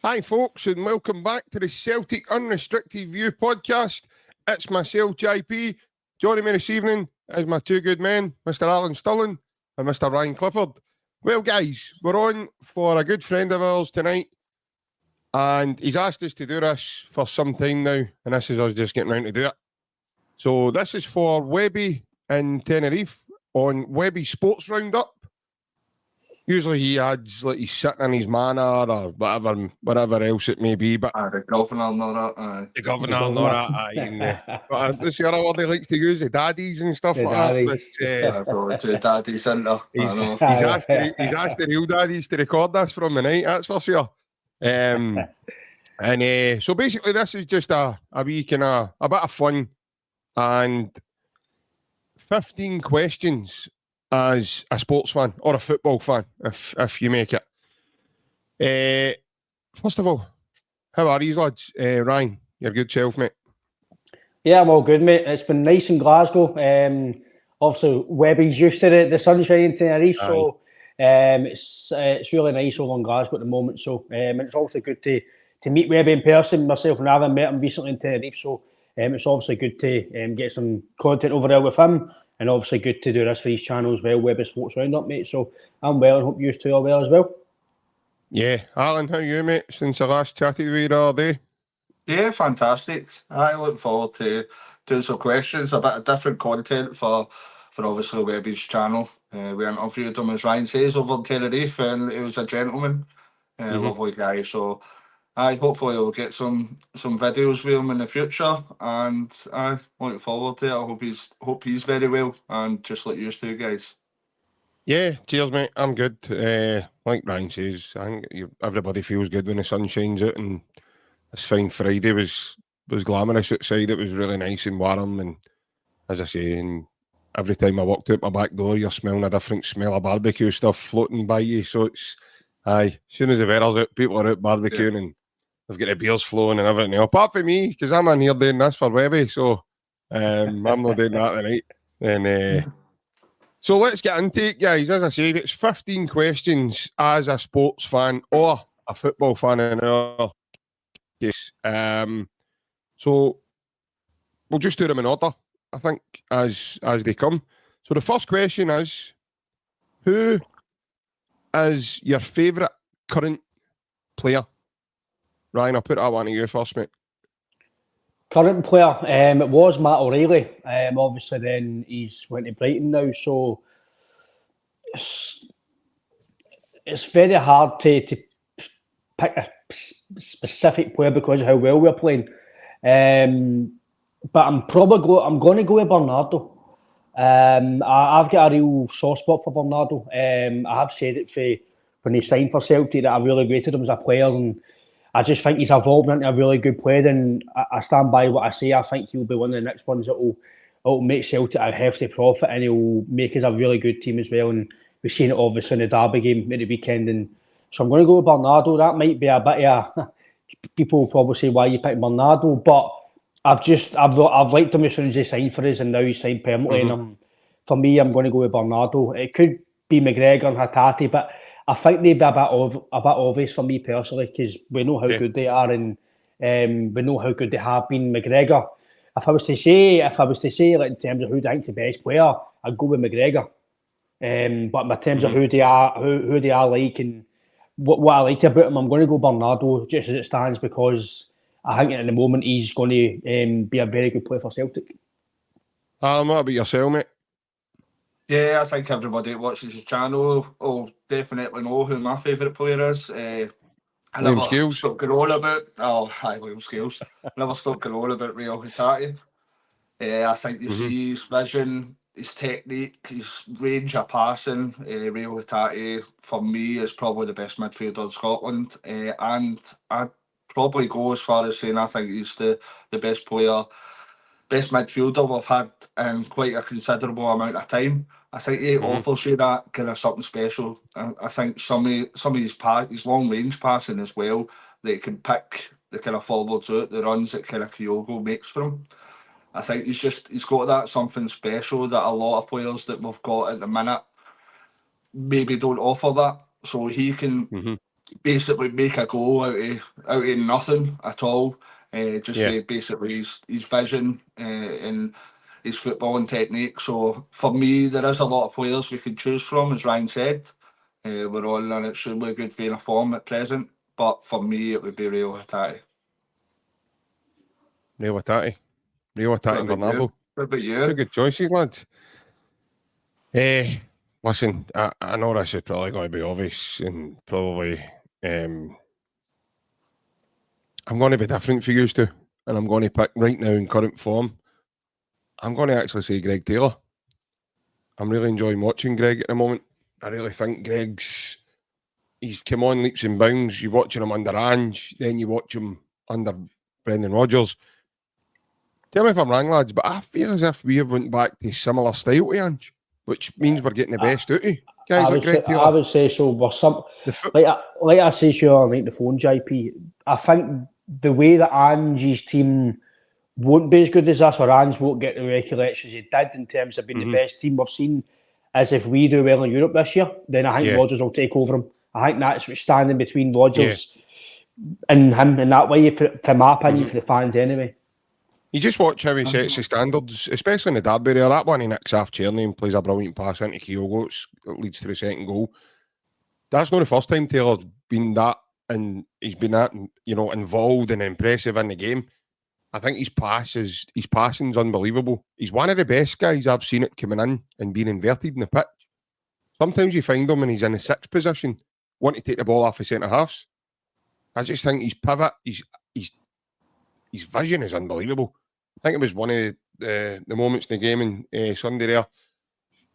Hi, folks, and welcome back to the Celtic Unrestricted View podcast. It's myself, JP. Joining me this evening is my two good men, Mr. Alan Stirling and Mr. Ryan Clifford. Well, guys, we're on for a good friend of ours tonight, and he's asked us to do this for some time now, and this is us just getting round to do it. So this is for Webby in Tenerife on Webby'S Sports Roundup. Usually he adds like he's sitting in his manor or whatever else it may be. But the governor and all that. The governor and all that. But this the other word he likes to use, the daddies and stuff like that. But two daddies in there. He's asked the real daddies to record this from the night, that's for sure. So basically this is just a wee kind of a bit of fun and 15 questions as a sports fan or a football fan, if you make it. First of all, how are you, lads? Ryan, your good self, mate? Yeah, I'm all good, mate. It's been nice in Glasgow. Obviously, Webby's used to the sunshine in Tenerife, so it's really nice over in Glasgow at the moment. So it's also good to meet Webby in person. Myself and I haven't met him recently in Tenerife, so it's obviously good to get some content over there with him. And obviously good to do this for his channel as well, Webby'S Sports Roundup, mate. So I'm well and hope you two are well as well. Yeah. Alan, how are you, mate, since I last chatted with you the other day? Yeah, fantastic. I look forward to doing some questions, a bit of different content for obviously Webby'S channel. We interviewed him, as Ryan says, over in Tenerife, and he was a gentleman, lovely guy. So hopefully we'll get some videos with him in the future, and I look forward to it. I hope he's very well, and just like you two guys. Yeah, cheers, mate. I'm good. Like Ryan says, I think everybody feels good when the sun shines out, and this fine Friday was glamorous outside. It was really nice and warm, and as I say, and every time I walked out my back door, you're smelling a different smell of barbecue stuff floating by you. So it's as soon as the weather's out, people are out barbecuing and they've got the beers flowing and everything. Apart from me, because I'm in here doing this for Webby, so I'm not doing that tonight. And so let's get into it, guys. As I said, it's 15 questions as a sports fan or a football fan in our case. So we'll just do them in order, I think, as they come. So the first question is, who is your favourite current player? Ryan, I'll put that one to you first, mate. Current player, it was Matt O'Reilly. Obviously, then he's went to Brighton now, so it's very hard to pick a specific player because of how well we're playing. But I'm going to go with Bernardo. I've got a real soft spot for Bernardo. I have said it when he signed for Celtic that I really rated him as a player, and I just think he's evolved into a really good player, and I stand by what I say. I think he'll be one of the next ones that will make Celtic a hefty profit, and he'll make us a really good team as well. And we've seen it obviously in the Derby game at the weekend, and so I'm going to go with Bernardo. That might be a bit of people will probably say why you picked Bernardo, but I've liked him as soon as he signed for us, and now he's signed permanently. And for me, I'm going to go with Bernardo. It could be McGregor and Hatate, but I think they'd be a bit obvious for me personally, because we know how good they are, and we know how good they have been. McGregor, if I was to say like in terms of who I think the best player, I'd go with McGregor. But in terms of who they are like and what I like about him, I'm going to go Bernardo just as it stands, because I think at the moment he's going to be a very good player for Celtic. What about yourself, mate? Yeah, I think everybody that watches his channel will definitely know who my favourite player is. Liam Scales. Liam Scales. Never stop going on about Real Hatate. I think you see his vision, his technique, his range of passing. Real Hatate, for me, is probably the best midfielder in Scotland. And I'd probably go as far as saying I think he's the best player, best midfielder we've had in quite a considerable amount of time. I think he offers you that kind of something special. I think some of his long range passing as well, that he can pick the kind of forwards out, the runs that kind of Kyogo makes for him. I think he's got that something special that a lot of players that we've got at the minute maybe don't offer that. So he can basically make a goal out of nothing at all. Just Yeah. with basically his vision and his footballing technique. So for me, there is a lot of players we could choose from, as Ryan said. We're all in an extremely good vein of form at present, but for me, it would be Rio Hatate. Rio Hatate. Rio Hatate and Bernardo. What about you? Two good choices, lads. Listen, I know this is probably going to be obvious and probably I'm going to be different for you two, and I'm going to pick right now in current form. I'm going to actually say Greg Taylor. I'm really enjoying watching Greg at the moment. I really think he's come on leaps and bounds. You're watching him under Ange, then you watch him under Brendan Rodgers. Tell me if I'm wrong, lads, but I feel as if we have went back to similar style to Ange, which means we're getting the best out of you. Guys like Greg Taylor. I would say so. Like I say, sure, I the phone, JP. I think the way that Ange's team won't be as good as us, or Ange won't get the recollections he did in terms of being the best team we've seen, as if we do well in Europe this year, then I think Rodgers will take over him. I think that's what's standing between Rodgers and him in that way, for my opinion, for the fans anyway. You just watch how he sets the standards, especially in the derby there. That one he nicks off Tierney and plays a brilliant pass into Kyogo. It leads to the second goal. That's not the first time Taylor's been that, and he's been that, involved and impressive in the game. I think his passing's unbelievable. He's one of the best guys I've seen it coming in and being inverted in the pitch. Sometimes you find him and he's in the sixth position, want to take the ball off the centre halves. I just think his pivot, his vision is unbelievable. I think it was one of the moments in the game in Sunday there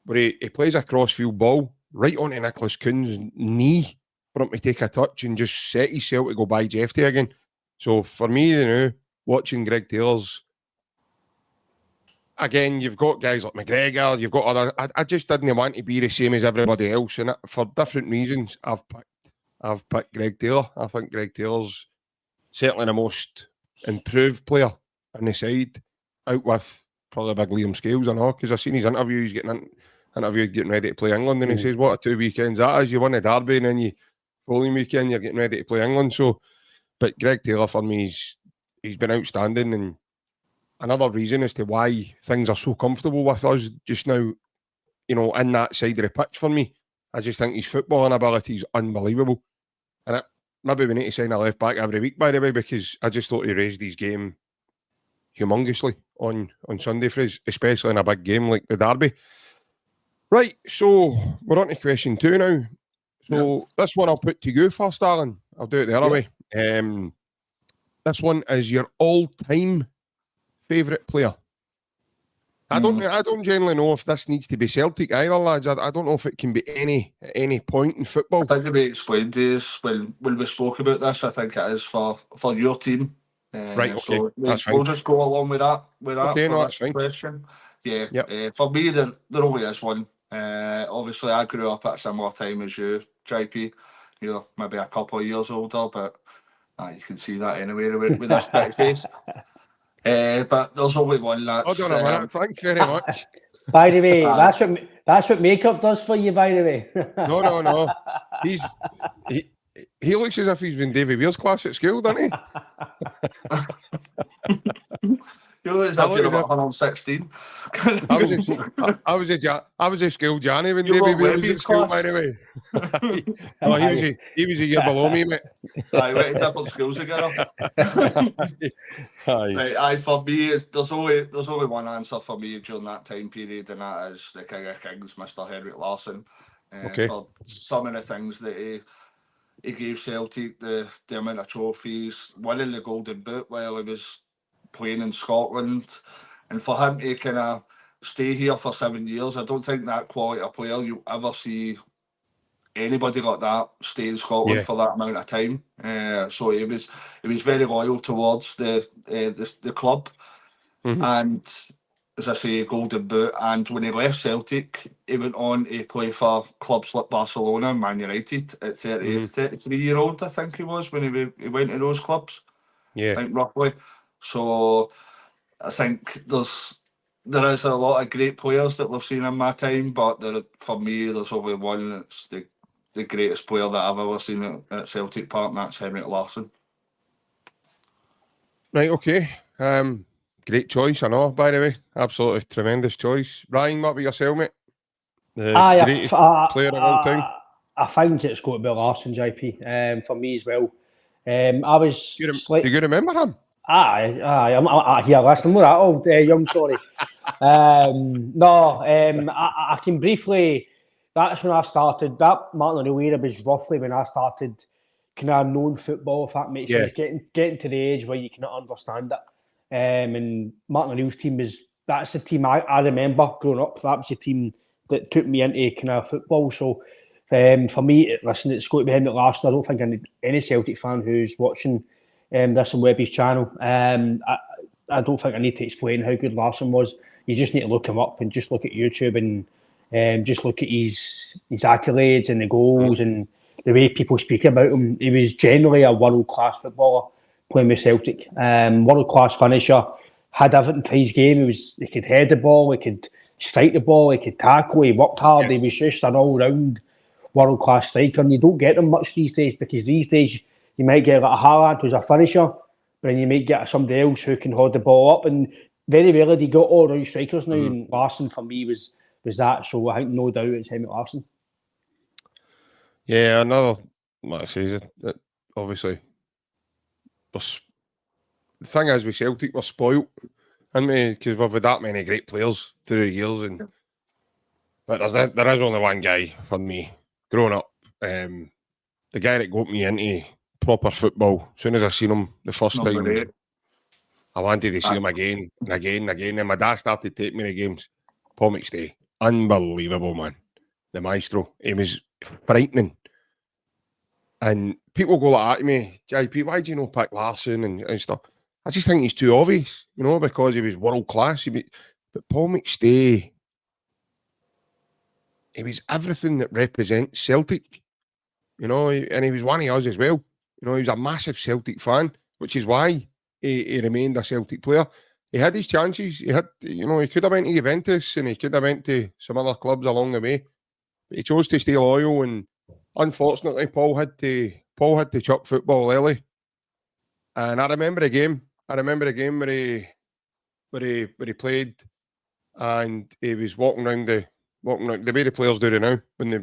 where he plays a crossfield ball right onto Nicholas Kuhn's knee for him to take a touch and just set himself to go by Jeffy again. So for me, watching Greg Taylor's, again, you've got guys like McGregor, you've got other. I just didn't want to be the same as everybody else, and for different reasons, I've picked Greg Taylor. I think Greg Taylor's certainly the most improved player on the side, out with probably big Liam Scales, I know, because I've seen his interview. He's getting ready to play England, and he says, "What a 2 weekends that is! You won the derby, and then you following weekend you're getting ready to play England." So, but Greg Taylor for me, he's been outstanding, and another reason as to why things are so comfortable with us just now, in that side of the pitch for me. I just think his footballing ability is unbelievable, and maybe we need to sign a left back every week, by the way, because I just thought he raised his game humongously on Sunday for us, especially in a big game like the derby. Right, so we're on to question 2 now. So this one I'll put to you first, Alan. I'll do it the other way. This one is your all-time favourite player. I don't generally know if this needs to be Celtic either, lads. I don't know if it can be at any point in football. I think to be explained is when we spoke about this, I think it is for your team. Right, okay, so that's fine. We'll just go along with that. Okay, for that's fine. Question. Yeah. Yep. For me, there only is one. Obviously, I grew up at a similar time as you, JP. You're maybe a couple of years older, but you can see that anyway with this pretty face. But there's only one that's... Hold on a minute. Thanks very much. By the way, that's what makeup does for you, by the way. No. He looks as if he's been Davy Weir's class at school, doesn't he? You look as if you're about 116. I was a school Johnny when Davy Weir was at school, by the way. No, he was a year below me, mate. Aye, went to different schools together. Right, for me, there's only one answer for me during that time period, and that is the King of Kings, Mr. Henrik Larsson. Okay. For some of the things that he gave Celtic, the amount of trophies, winning the Golden Boot while he was playing in Scotland, and for him to kind of stay here for 7 years, I don't think that quality of player you'll ever see anybody like that stay in Scotland for that amount of time. So he was very loyal towards the club, and as I say, Golden Boot. And when he left Celtic, he went on to play for clubs like Barcelona and Man United at 33-year-old, I think he was, when he went to those clubs. I think roughly. So I think there is a lot of great players that we've seen in my time, but for me, there's only one that's the the greatest player that I've ever seen at Celtic Park, and that's Henrik Larsson. Right, okay. Great choice, I know, by the way. Absolutely tremendous choice. Ryan, what about yourself, mate? The greatest player of all time? I think it's got to be Larsson, JP, for me as well. I was... Do you remember him? Aye, I'm here listening. Look at that old young, sorry. I can briefly... That's when I started. That Martin O'Neill era was roughly when I started kind of known football, if that makes sense. Getting to the age where you cannot understand it. And Martin O'Neill's team that's the team I remember growing up. That was the team that took me into kind of football. So for me, listen, it's got to be Henrik Larsson. I don't think any Celtic fan who's watching this on Webby's channel, I don't think I need to explain how good Larsson was. You just need to look him up and just look at YouTube and just look at his accolades and the goals and the way people speak about him. He was generally a world-class footballer playing with Celtic. World-class finisher, had everything to his game. He could head the ball, he could strike the ball, he could tackle, he worked hard. He was just an all-round world-class striker, and you don't get them much these days, because these days you might get like a Haaland who's a finisher, but then you might get somebody else who can hold the ball up, and very rarely do you got all-round strikers now, and Larsson for me was that, so I think no doubt it's Henrik Larsson. Yeah, another, like I say, obviously, the thing is with Celtic, we're spoilt, aren't we? Because we've had that many great players through the years, but there is only one guy for me, growing up, the guy that got me into proper football. As soon as I seen him the first time, I wanted to see him again and again and again, and my dad started taking me to games. Paul McStay. Unbelievable, man. The maestro. He was frightening. And people go like that to me, JP, why do you not pick Larsson and stuff? I just think he's too obvious, because he was world class. But Paul McStay, he was everything that represents Celtic, and he was one of us as well. He was a massive Celtic fan, which is why he remained a Celtic player. He had his chances. He could have went to Juventus and he could have went to some other clubs along the way. But he chose to stay loyal, and unfortunately, Paul had to chuck football early. And I remember a game. where he played, and he was walking around the way the players do it now when they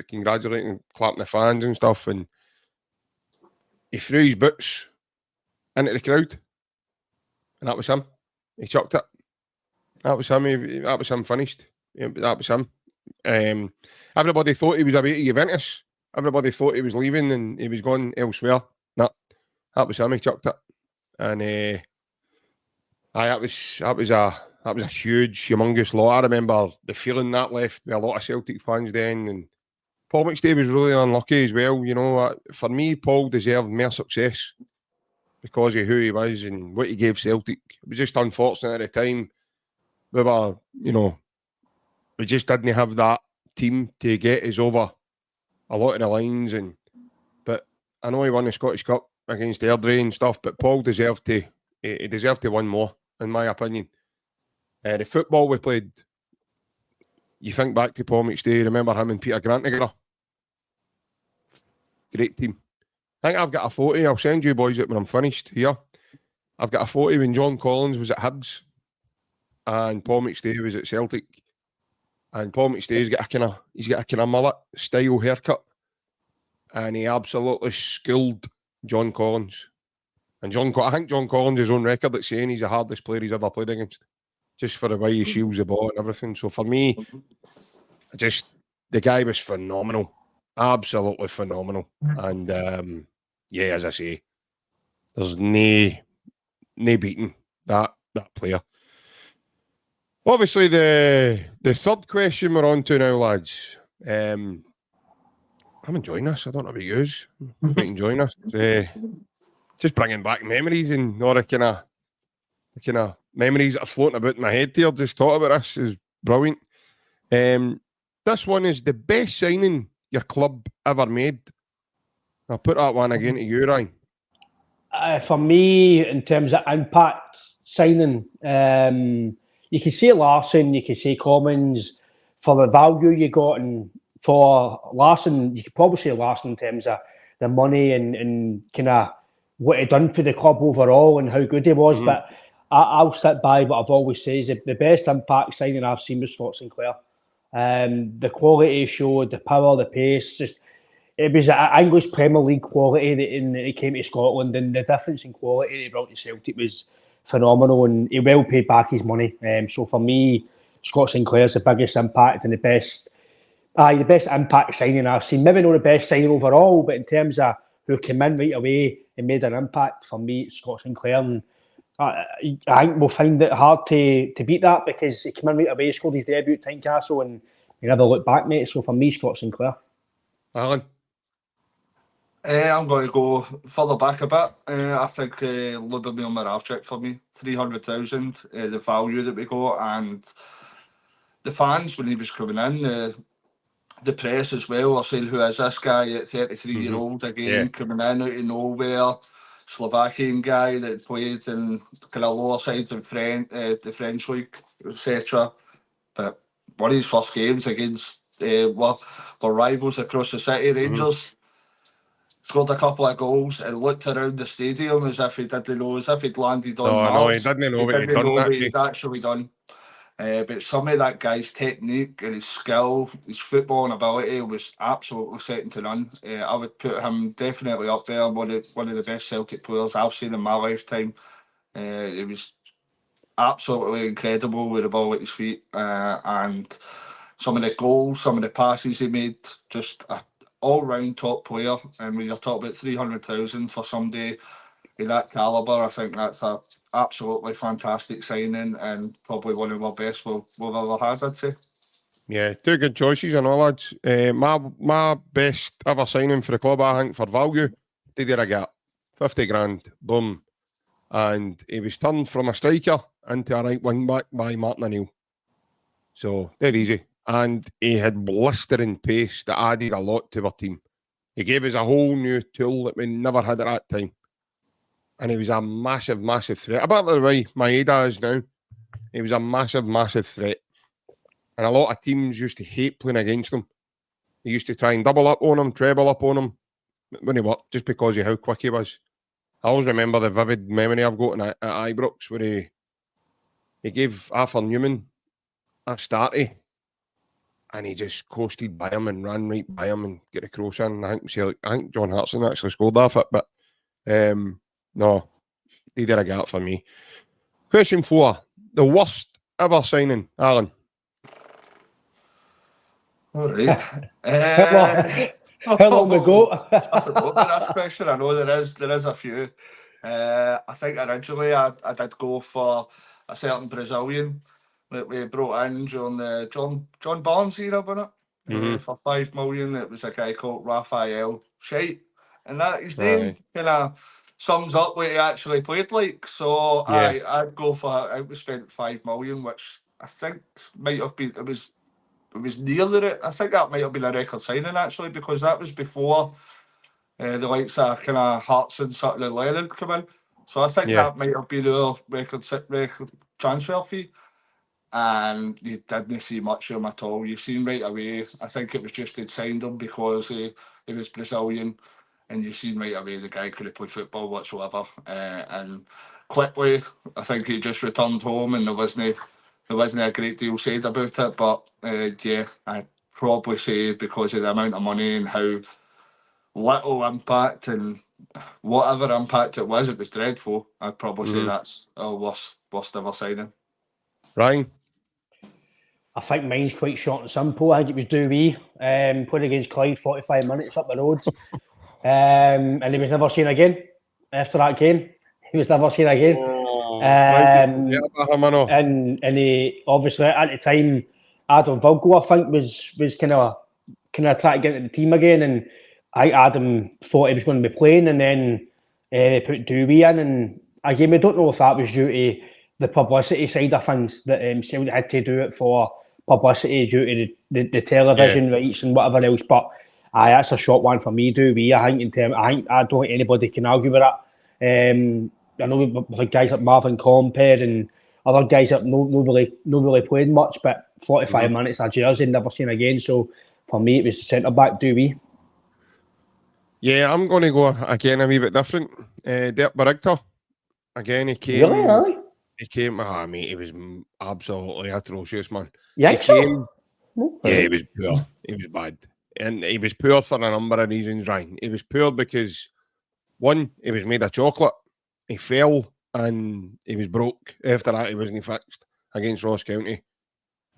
congratulate and clapping the fans and stuff, and he threw his boots into the crowd, and that was him. He chucked it. That was him. That was him finished. That was him. Everybody thought he was away to Juventus. Everybody thought he was leaving and he was going elsewhere. No, that was him. He chucked it, and that was a huge, humongous lot. I remember the feeling that left with a lot of Celtic fans then, and Paul McStay was really unlucky as well. For me, Paul deserved more success because of who he was and what he gave Celtic. It was just unfortunate at the time. We just didn't have that team to get us over a lot of the lines. But I know he won the Scottish Cup against Airdrie and stuff, but Paul deserved to win more, in my opinion. The football we played, you think back to Paul McStay, remember him and Peter Grant together. Great team. I think I've got a photo. I'll send you boys it when I'm finished here. I've got a photo when John Collins was at Hibs and Paul McStay was at Celtic. And Paul McStay's got a kind of mullet style haircut, and he absolutely schooled John Collins. And I think John Collins is on record at saying he's the hardest player he's ever played against, just for the way he shields the ball and everything. So for me, the guy was phenomenal, absolutely phenomenal. And as I say, there's no beating that player. Obviously, the third question we're on to now, lads. I'm enjoying this. I don't know about you. I'm quite enjoying this. Just bringing back memories and all the kind of memories that are floating about in my head here. Just thought about this is brilliant. This one is the best signing your club ever made. I'll put that one again to you, Ryan. For me, in terms of impact signing, you can say Larsson, you can say Commons, for the value you got and for Larsson, you could probably say Larsson in terms of the money and kind of what he done for the club overall and how good he was. But I'll stick by what I've always said is the best impact signing I've seen was Scott Sinclair. The quality he showed, the power, the pace, just it was an English Premier League quality that he came to Scotland, and the difference in quality that he brought to Celtic was phenomenal, and he well paid back his money. So for me, Scott Sinclair's the biggest impact and the best impact signing I've seen. Maybe not the best signing overall, but in terms of who came in right away and made an impact, for me, it's Scott Sinclair. And I think we'll find it hard to beat that because he came in right away, scored his debut at Tynecastle, and he never looked back, mate. So for me, Scott Sinclair. Alan? I'm going to go further back a bit. I think Lubomir Moravcik for me, 300,000, the value that we got, and the fans when he was coming in, the press as well are saying, who is this guy at 33-year-old again, coming in out of nowhere, Slovakian guy that played in kind of lower sides in the French league, etc. But one of his first games against were rivals across the city, Rangers, scored a couple of goals and looked around the stadium as if he didn't know, as if he'd landed on Mars. No, he didn't know what he'd done that day. He'd actually done. But some of that guy's technique and his skill, his footballing ability was absolutely second to none. I would put him definitely up there, one of the best Celtic players I've seen in my lifetime. It was absolutely incredible with the ball at his feet, and some of the goals, some of the passes he made, just an all-round top player. And when you're talking about 300,000 for somebody of that calibre, I think that's a absolutely fantastic signing and probably one of our best we've ever had, I'd say. Yeah, two good choices and all, lads. My best ever signing for the club, I think, for value, did I get 50 grand, boom. And he was turned from a striker into a right wing back by Martin O'Neill. So, dead easy. And he had blistering pace that added a lot to our team. He gave us a whole new tool that we never had at that time. And he was a massive, massive threat. About the way Maeda is now, he was a massive, massive threat. And a lot of teams used to hate playing against him. They used to try and double up on him, treble up on him when he worked, just because of how quick he was. I always remember the vivid memory I've got at Ibrox where he gave Arthur Newman a starty and he just coasted by him and ran right by him and get a cross in. I think John Hartson actually scored off it, but no, he did a gap for me. Question 4. The worst ever signing, Alan? All right. How long ago? I forgot about this question. I know there is a few. I think originally I did go for a certain Brazilian that we brought in during the John Barnes era, wasn't it? For 5 million. It was a guy called Rafael Shite. And that his name kind of sums up what he actually played like. So I'd go for we spent 5 million, which I think might have been it was near it. I think that might have been a record signing actually, because that was before the likes of kind of Hearts and Sutton and Lennon come in. So I think that might have been our record transfer fee. And you didn't see much of him at all. You seen right away. I think it was just they'd signed him because he was Brazilian, and you seen right away the guy couldn't play football whatsoever. And quickly, I think he just returned home, and there wasn't a great deal said about it. But I'd probably say because of the amount of money and how little impact and whatever impact it was dreadful. I'd probably say that's our worst ever signing. Ryan? I think mine's quite short and simple. I think it was Dewey, played against Clyde 45 minutes up the road. And he was never seen again after that game. He was never seen again. And he obviously at the time, Adam Vogel, I think, was kind of trying to get into the team again. And I Adam thought he was going to be playing, and then they put Dewey in. And again, we don't know if that was due to the publicity side of things, that Celtic had to do it for publicity due to the television rights and whatever else. But that's a short one for me, Dewey. I don't think anybody can argue with that. I know we've had guys like Marvin Compere and other guys that no really played much, but 45 minutes a jersey, never seen again. So for me, it was the centre-back, Dewey. Yeah, I'm going to go again a wee bit different. Dirk Barigta. Again, he came... Really? He came... mate, he was absolutely atrocious, man. You He think so? came... Okay. Yeah, he was poor. He was bad. And he was poor for a number of reasons, Ryan. He was poor because, one, he was made of chocolate. He fell and he was broke. After that, he wasn't fixed against Ross County.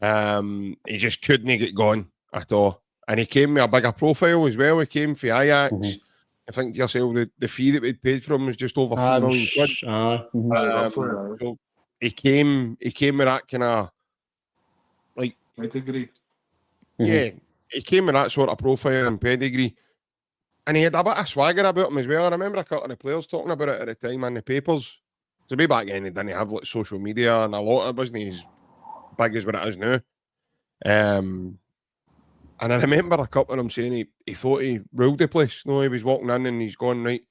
He just couldn't get going at all. And he came with a bigger profile as well. He came for Ajax. Mhm. I think to yourself, the fee that we'd paid for him was just over 3 million quid. Mhm. So he came with that kind of, like, Pedigree. yeah, he came with that sort of profile and pedigree. And he had a bit of swagger about him as well. I remember a couple of the players talking about it at the time in the papers. So way back then, he didn't have like social media and a lot of it wasn't as big as what it is now. And I remember a couple of them saying he thought he ruled the place. No, he was walking in and he's gone, right,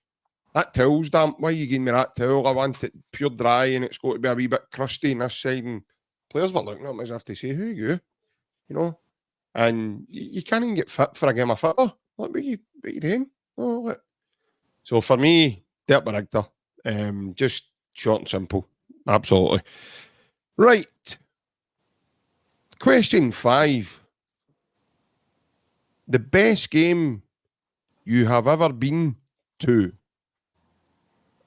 that towel's damp. Why are you giving me that towel? I want it pure dry and it's got to be a wee bit crusty on this side. And players were looking at him as if to say, who are you? You know? And you can't even get fit for a game of football. What are you doing? Oh, look. So for me, Dirk Barigta, just short and simple. Absolutely. Right. Question 5. The best game you have ever been to?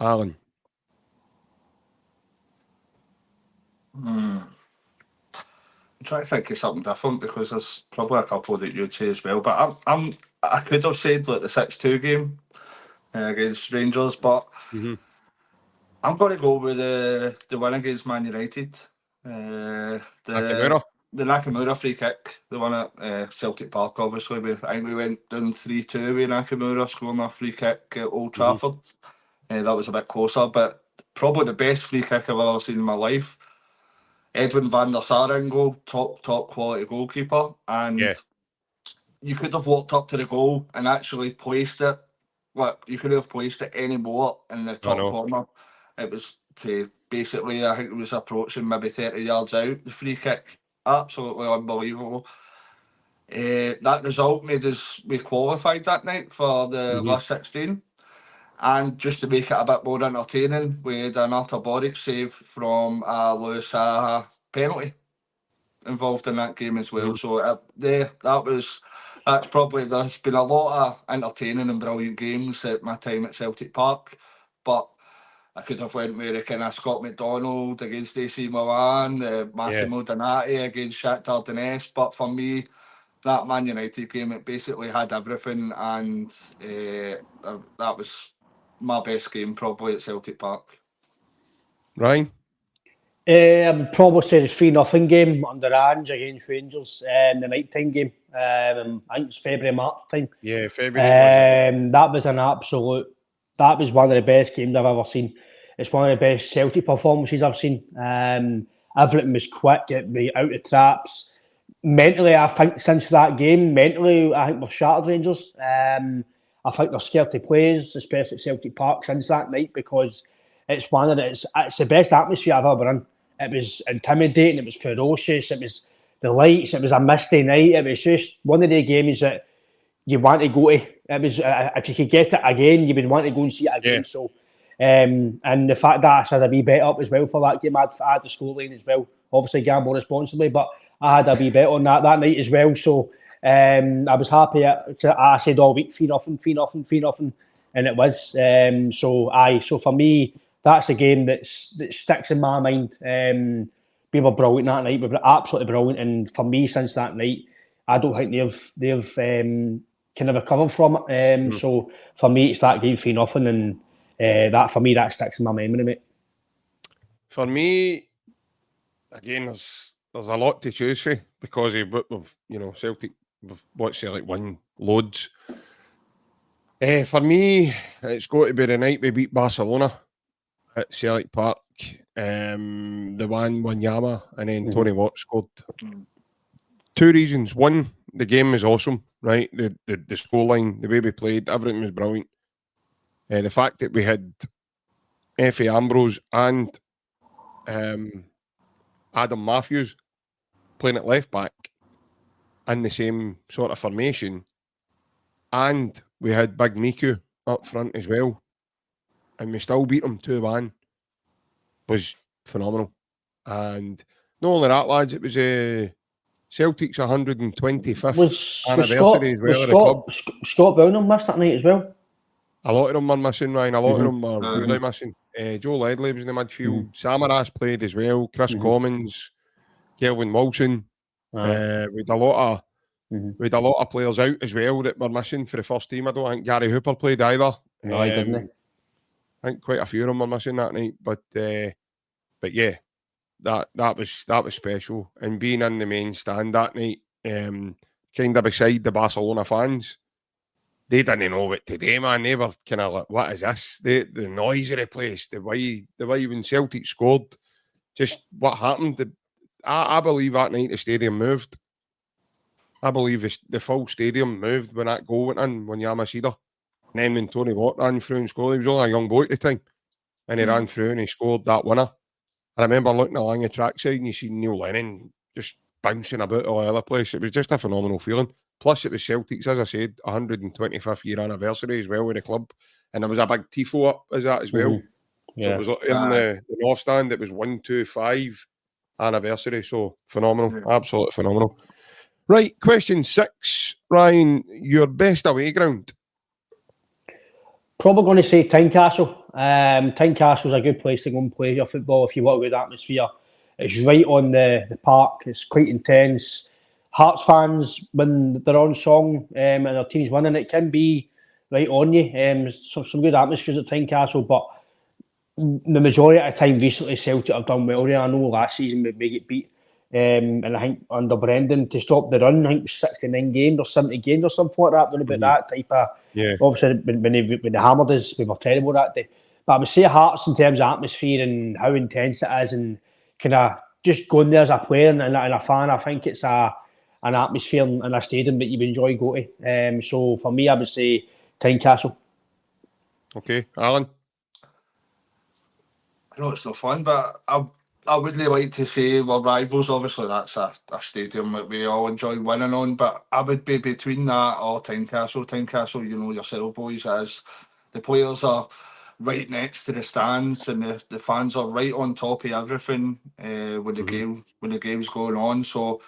Alan. I'm trying to think of something different because there's probably a couple that you'd say as well. But I could have said like the 6-2 game against Rangers, but I'm going to go with the win against Man United. Nakamura. The Nakamura free kick, the one at Celtic Park, obviously. I think we went down 3-2 with Nakamura scoring a free kick at Old Trafford. That was a bit closer, but probably the best free kick I've ever seen in my life. Edwin van der Sar in goal, top quality goalkeeper, and Yeah. you could have walked up to the goal and actually placed it. Like, you could have placed it any more in the top know. corner. It was basically, I think it was approaching maybe 30 yards out, the free kick. Absolutely unbelievable. That result made us, we qualified that night for the last 16. And just to make it a bit more entertaining, we had an Artur Boruc save from a Lewis Saha penalty involved in that game as well. So that's probably, there's been a lot of entertaining and brilliant games at my time at Celtic Park, but I could have went with kind of Scott McDonald against AC Milan, Massimo Donati against Shakhtar Donetsk, but for me, that Man United game, it basically had everything, and that was my best game probably at Celtic Park. Ryan? I'd probably say the 3-0 game under Ange against Rangers, the night-time game. I think it was February, March time. Yeah, February. That was an absolute... That was one of the best games I've ever seen. It's one of the best Celtic performances I've seen. Everything was quick, get me out of traps. Mentally, I think since that game, I think we've shattered Rangers. I think they're scared to play us, especially at Celtic Park, since that night, because it's the best atmosphere I've ever been in. It was intimidating, it was ferocious, it was the lights, it was a misty night. It was just one of the games that you want to go to. It was if you could get it again, you would want to go and see it again. Yeah. So, and the fact that I had a wee bet up as well for that game, I had the scoreline as well. Obviously, gamble responsibly, but I had a wee bet on that night as well. So, I was happy. I said all week 3-0, and it was. So for me, that's a game that sticks in my mind. We were brilliant that night. We were absolutely brilliant, and for me, since that night, I don't think they've kind of recovered from it. So for me, it's that game 3-0, and that for me that sticks in my memory, mate. For me, again, there's a lot to choose for because we've Celtic, we've watched Celtic win loads. For me, it's got to be the night we beat Barcelona at Celtic Park. The one Wanyama and then Tony Watt scored. 2 reasons. One, the game was awesome, right? The scoreline, the way we played, everything was brilliant. The fact that we had Effie Ambrose and Adam Matthews playing at left back in the same sort of formation, and we had Big Miku up front as well, and we still beat them 2-1, was phenomenal. And not only that, lads, it was Celtic's 125th Was anniversary as well of the club. Scott Bowner missed that night as well? A lot of them are missing, Ryan. A lot of them are Mhm. really missing. Joe Ledley was in the midfield. Samaras played as well. Chris Commons, Kelvin Wilson. We had a lot of players out as well that were missing for the first team. I don't think Gary Hooper played either. No, he didn't. I think quite a few of them were missing that night. But yeah, that was special. And being in the main stand that night, kind of beside the Barcelona fans, they didn't know what to do, man. They were kind of like, what is this? The noise of the place, the way when Celtic scored, just what happened. I believe that night the stadium moved. I believe the full stadium moved when that goal went in, when Yamasida. And then when Tony Watt ran through and scored, he was only a young boy at the time. And he ran through and he scored that winner. I remember looking along the trackside and you see Neil Lennon just bouncing about all over the place. It was just a phenomenal feeling. Plus, it was Celtic's, as I said, 125th year anniversary as well with the club. And there was a big tifo up as that as well. Yeah. So it was in the North Stand. It was 125 anniversary. So phenomenal. Absolutely phenomenal. Right, question 6. Ryan, your best away ground? Probably going to say Tynecastle. Tynecastle's a good place to go and play your football if you want a good atmosphere. It's right on the park. It's quite intense. Hearts fans, when they're on song and their team's winning, it can be right on you. Some good atmospheres at Tynecastle, but the majority of the time recently Celtic have done well there. I know last season we get beat. And I think under Brendan to stop the run, I think it was 69 games or 70 games or something like that. When about that type of, obviously when they hammered us, we were terrible that day. But I would say Hearts in terms of atmosphere and how intense it is, and kind of just going there as a player and a fan. I think it's an atmosphere in a stadium that you enjoy going to. So for me, I would say Tynecastle. Okay, Alan. I know it's no fun, but I would really like to say we're rivals. Obviously, that's a stadium that we all enjoy winning on. But I would be between that or Tynecastle. Tynecastle, you know yourself, boys, as the players are right next to the stands and the fans are right on top of everything when the game's going on. So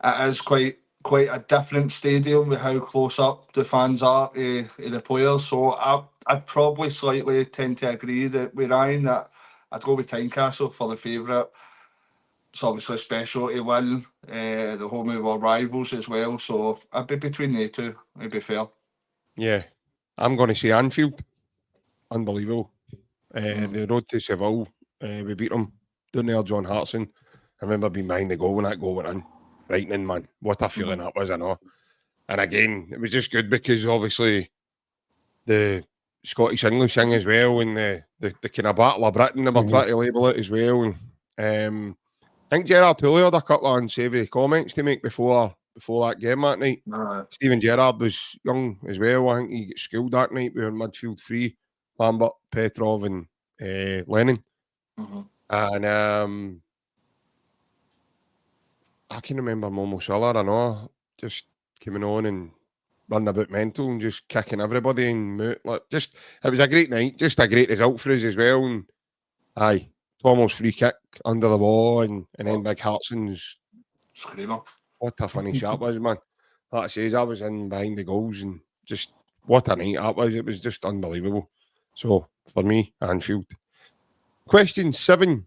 it is quite a different stadium with how close up the fans are to the players. So I'd probably slightly tend to agree that with Ryan that I'd go with Tynecastle for the favourite. It's obviously special to win the home of our rivals as well. So I'd be between the two, to be fair. Yeah, I'm going to say Anfield. Unbelievable. The road to Seville, we beat them down there, John Hartson. I remember being behind the goal when that goal went in. Frightening, man. What a feeling that was, I know. And again, it was just good because obviously the Scottish English thing as well, and the kind of Battle of Britain, they were trying to label it as well. And I think Gerard Houllier had a couple of unsavoury comments to make before that game that night. Stephen Gerrard was young as well. I think he got schooled that night. We were in midfield 3, Lambert, Petrov and Lennon. And I can remember Momo Salah, I know, just coming on and running about mental and just kicking everybody and it was a great night, just a great result for us as well. And aye, Tomo's free kick under the wall and then Big Hartson's screamer. What a finish that was, man. Like I says, I was in behind the goals and just what a night that was. It was just unbelievable. So for me, Anfield. Question 7.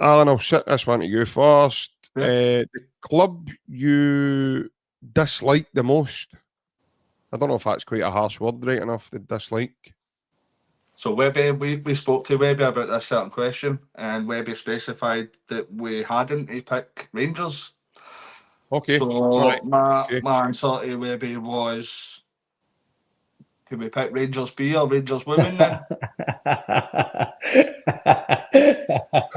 Alan, I'll sit this one to you first. The club you dislike the most? I don't know if that's quite a harsh word, right enough, to dislike. So Webby, we spoke to Webby about this certain question, and Webby specified that we hadn't to pick Rangers. Okay. So my answer to Webby was, could we pick Rangers B or Rangers Women then?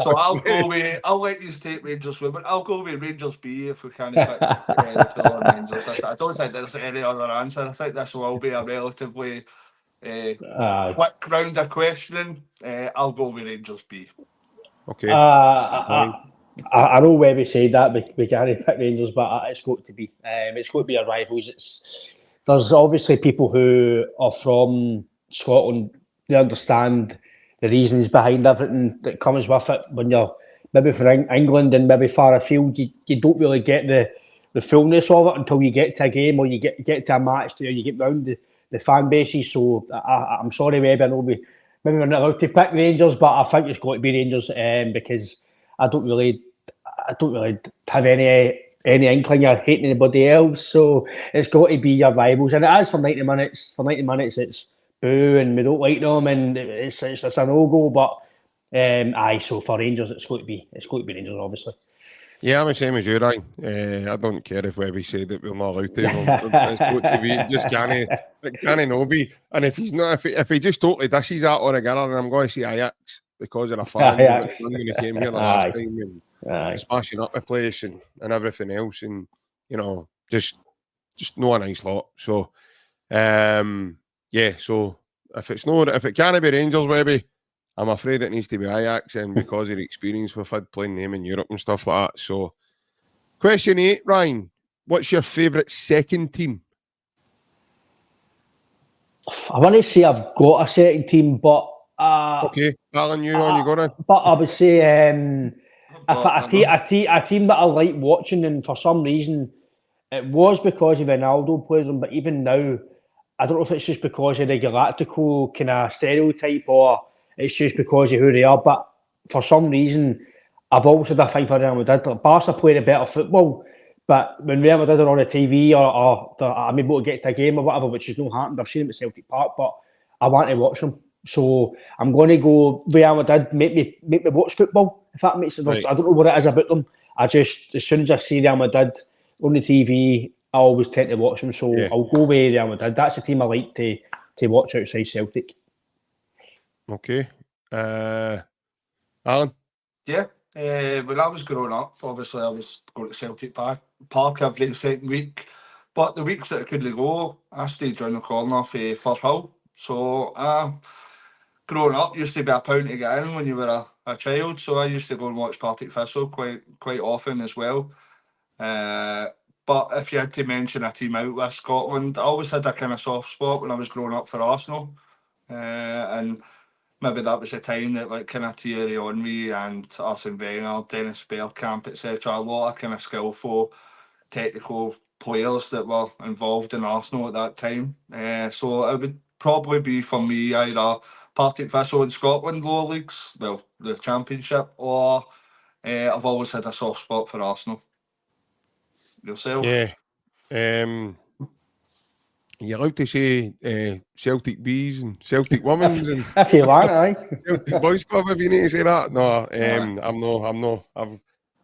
So I'll let you take Rangers Women. I'll go with Rangers B if we can't pick the full-on Rangers. I don't think there's any other answer. I think this will be a relatively quick round of questioning. I'll go with Rangers B. Okay. I know Webby said that we can't pick Rangers, but it's got to be. It's got to be our rivals. There's obviously people who are from Scotland. They understand the reasons behind everything that comes with it. When you're maybe from England and maybe far afield, you don't really get the fullness of it until you get to a game or you get to a match or you get round the fan bases. So I'm sorry, Webby. I know maybe we're not allowed to pick Rangers, but I think it's got to be Rangers because I don't really have any inkling of hating anybody else. So it's got to be your rivals, and it is for 90 minutes. For 90 minutes, it's boo and we don't like them, and it's a no go. But so for Rangers, it's got to be Rangers, obviously. Yeah, I'm the same as you, Ryan. I don't care if Webby said that we're not allowed to. It's got to be. It just can't no be. And if he's not, if he just totally disses that altogether, and I'm going to see Ajax because of the fans and what when he came here the last time and smashing up the place and everything else, and just no a nice lot. So, So if it can't be Rangers, Webby, I'm afraid it needs to be Ajax, and because of the experience we've had playing them in Europe and stuff like that. So, question 8, Ryan, what's your favourite second team? I want to say I've got a second team, but okay, Alan, you got it. But I would say a team that I like watching, and for some reason it was because of Ronaldo plays them, but even now I don't know if it's just because of the Galactico kind of stereotype or it's just because of who they are. But for some reason, I've always had a thing for Real Madrid. Barca played a better football, but when Real Madrid are on the TV or I'm able to get to a game or whatever, which has not happened, I've seen them at Celtic Park, but I want to watch them. So I'm going to go Real Madrid, make me watch football, if that makes sense. Right. I don't know what it is about them. I just, as soon as I see Real Madrid on the TV, I always tend to watch them. So I'll go with Real Madrid. That's the team I like to watch outside Celtic. Okay. Alan? Yeah. When I was growing up, obviously I was going to Celtic Park every second week. But the weeks that I couldn't go, I stayed round the corner for Firhill. So growing up used to be a pound to get in when you were a child. So I used to go and watch Partick Thistle quite often as well. But if you had to mention a team out with Scotland, I always had a kind of soft spot when I was growing up for Arsenal. And maybe that was the time that kind of Thierry Henry and Arsene Wenger, Dennis Bergkamp, etc. A lot of kind of skillful, technical players that were involved in Arsenal at that time. So it would probably be for me either Partick Thistle in Scotland lower leagues, well, the Championship, or I've always had a soft spot for Arsenal. Yourself? Yeah. You're allowed to say Celtic Bees and Celtic Women's and if you want, aye. Celtic Boys Club if you need to say that. No, I'm no.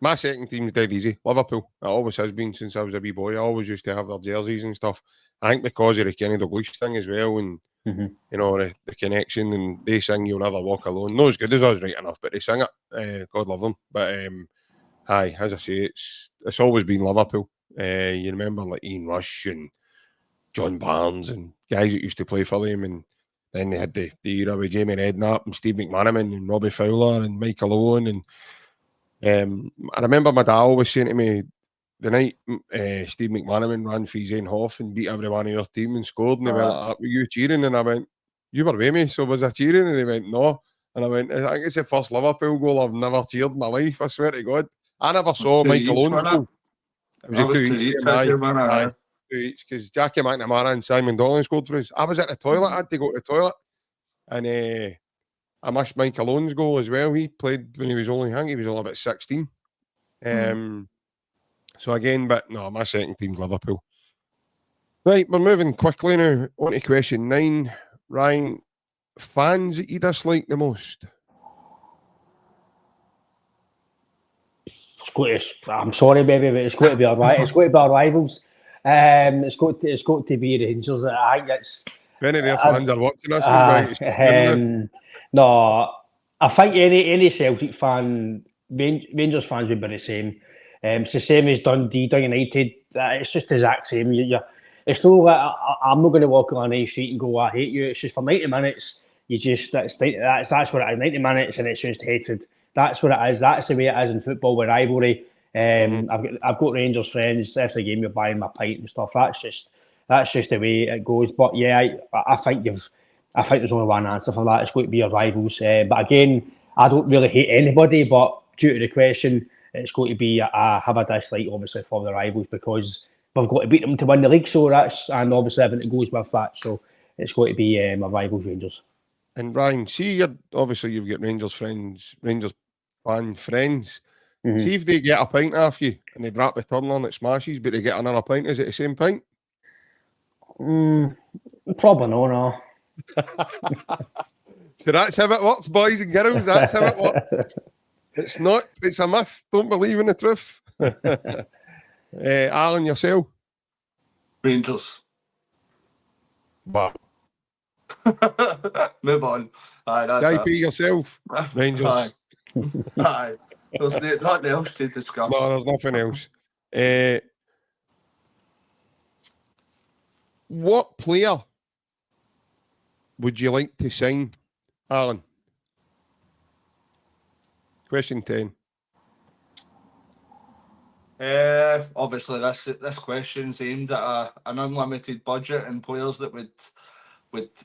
My second team's dead easy. Liverpool. It always has been since I was a wee boy. I always used to have their jerseys and stuff. I think because of the Kenny Dalglish thing as well, and the connection, and they sing "You'll Never Walk Alone." Not as good as us, right enough, but they sing it. God love them. But as I say, it's always been Liverpool. You remember like Ian Rush and John Barnes and guys that used to play for them, and then they had the era with Jamie Redknapp and Steve McManaman and Robbie Fowler and Michael Owen. And I remember my dad always saying to me, the night Steve McManaman ran for Zeenhoff and beat everyone of your team and scored, and they went like, were you cheering? And I went, you were with me, so was I cheering? And he went, no. And I went, I think it's the first Liverpool goal I've never cheered in my life, I swear to God. I never saw Michael Owen's goal. It was a 2 each, because Jackie McNamara and Simon Donnelly scored for us. I was at the toilet, I had to go to the toilet, and I missed Michael Owen's goal as well. He played when he was only about 16. So again, but no, my second team's Liverpool. Right, we're moving quickly now on to question 9. Ryan, fans that you dislike the most? I'm sorry, baby, but it's got to be our rivals. It's got to be Rangers. I think it's. If any of their fans are watching us, no, I think any Celtic fan, Rangers fans would be the same. It's the same as Dundee, United. It's just the exact same. It's no like I'm not going to walk on a street and go, I hate you. It's just for 90 minutes. You just that's what it is. 90 minutes, and it's just hatred. that's what it is. That's the way it is in football with rivalry. I've got Rangers friends. After the game, you're buying my pint and stuff. That's just the way it goes. But yeah, I think there's only one answer for that. It's going to be your rivals. But again, I don't really hate anybody. But due to the question, it's going to be I have a dislike obviously for the rivals because we've got to beat them to win the league. So and obviously everything that goes with that. So it's going to be my rivals Rangers. And Ryan, see, obviously you've got Rangers fan friends. See if they get a pint off you and they drop the tumbler and it smashes, but they get another pint, is it the same pint? Probably no. So that's how it works, boys and girls. That's how it works. It's not. It's a myth. Don't believe in the truth. Alan, yourself? Rangers. Wow. Move on. Aye, that's JP, yourself? Rangers. Aye. There's nothing else to discuss. No, there's nothing else. What player would you like to sign, Alan? Question 10. Obviously, this question's aimed at an unlimited budget and players that would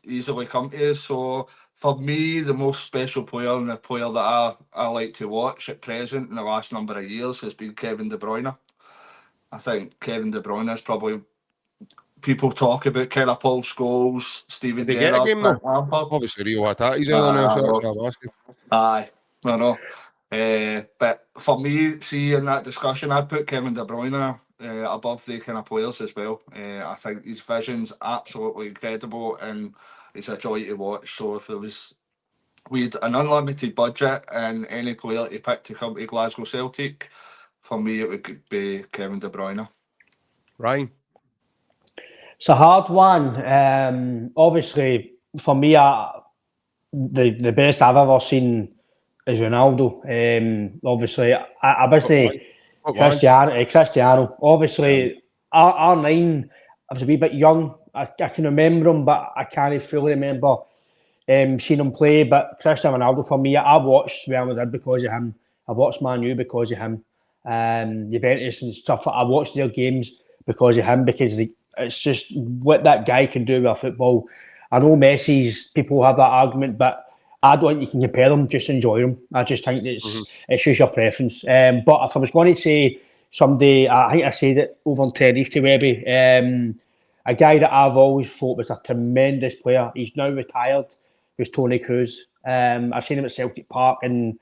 easily come to us. So for me, the most special player and the player that I like to watch at present in the last number of years has been Kevin De Bruyne. I think Kevin De Bruyne is probably, people talk about kind of Paul Scholes, Steven Did they get a game though? Lampard. Obviously, Rio Hatati's there now, so that's how I'm asking. Aye, I know. But for me, see, in that discussion, I'd put Kevin De Bruyne above the kind of players as well. I think his vision's absolutely incredible and it's a joy to watch. So if we had an unlimited budget and any player to pick to come to Glasgow Celtic, for me it would be Kevin De Bruyne. Ryan? It's a hard one. Obviously, for me, the best I've ever seen is Ronaldo. Obviously, I wasn't Cristiano. Obviously, R9, I was a wee bit young. I can remember him, but I can't fully remember seeing him play. But Cristiano Ronaldo, for me, I watched Real Madrid because of him. I watched Man U because of him. Juventus and stuff. I watched their games because of him, because it's just what that guy can do with football. I know Messi's, people have that argument, but I don't think you can compare them, just enjoy them. I just think it's just your preference. But if I was going to say somebody, I think I said it over in Tenerife to Webby, a guy that I've always thought was a tremendous player. He's now retired, was Tony Cruz. I've seen him at Celtic Park and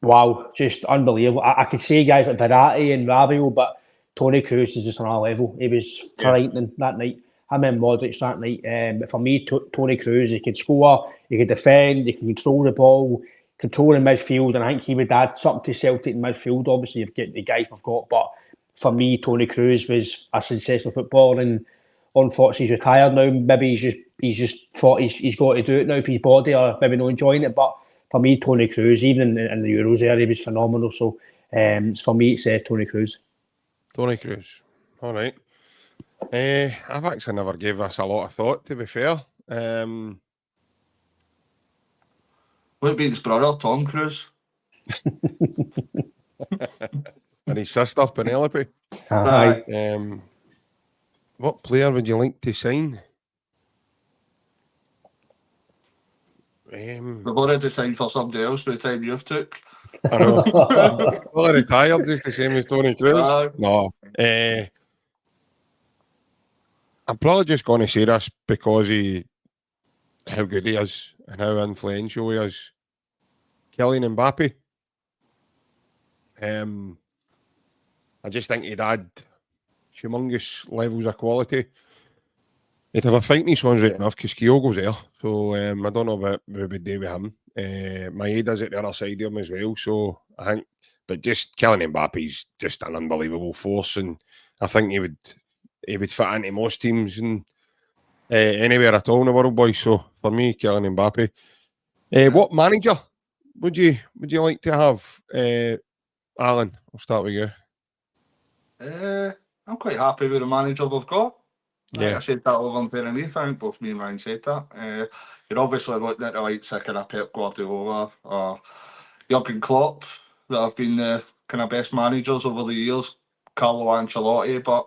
wow, just unbelievable. I could say guys like Verratti and Rabiot, but Tony Cruz is just on our level. He was frightening that night. I mean Modric that night. But for me, Tony Cruz, he could score, he could defend, he could control the ball, control the midfield, and I think he would add something to Celtic in midfield. Obviously, you've got the guys we've got, but for me, Tony Cruz was a sensational footballer, and unfortunately, he's retired now. Maybe he's just thought he's got to do it now for his body, or maybe not enjoying it. But for me, Tony Cruz, even in the Euros there, he was phenomenal. So for me, it's Tony Cruz. Tony Cruz. All right. I've actually never gave this a lot of thought, to be fair. Would be his brother, Tom Cruise. And his sister, Penelope. Aye. What player would you like to sign? We've already signed for somebody else by the time you've took. I know. Well, retired just the same as Tony Cruz. No. I'm probably just going to say this because how good he is and how influential he is. Kylian Mbappe. I just think he'd add humongous levels of quality. He'd have a fight in his ones right enough because Kyogo's there. So I don't know what we would do with him. Maeda's at the other side of him as well. So I think, but just Kylian Mbappe's just an unbelievable force, and I think he would fit into most teams and anywhere at all in the world, boys. So for me, Kylian Mbappe. What manager would you like to have, Alan? I'll start with you. I'm quite happy with the manager we've got. Yeah. I said that over in Tenerife. I think both me and Ryan said that. You're obviously looking at the likes of kind of Pep Guardiola or Jurgen Klopp that have been the kind of best managers over the years, Carlo Ancelotti, but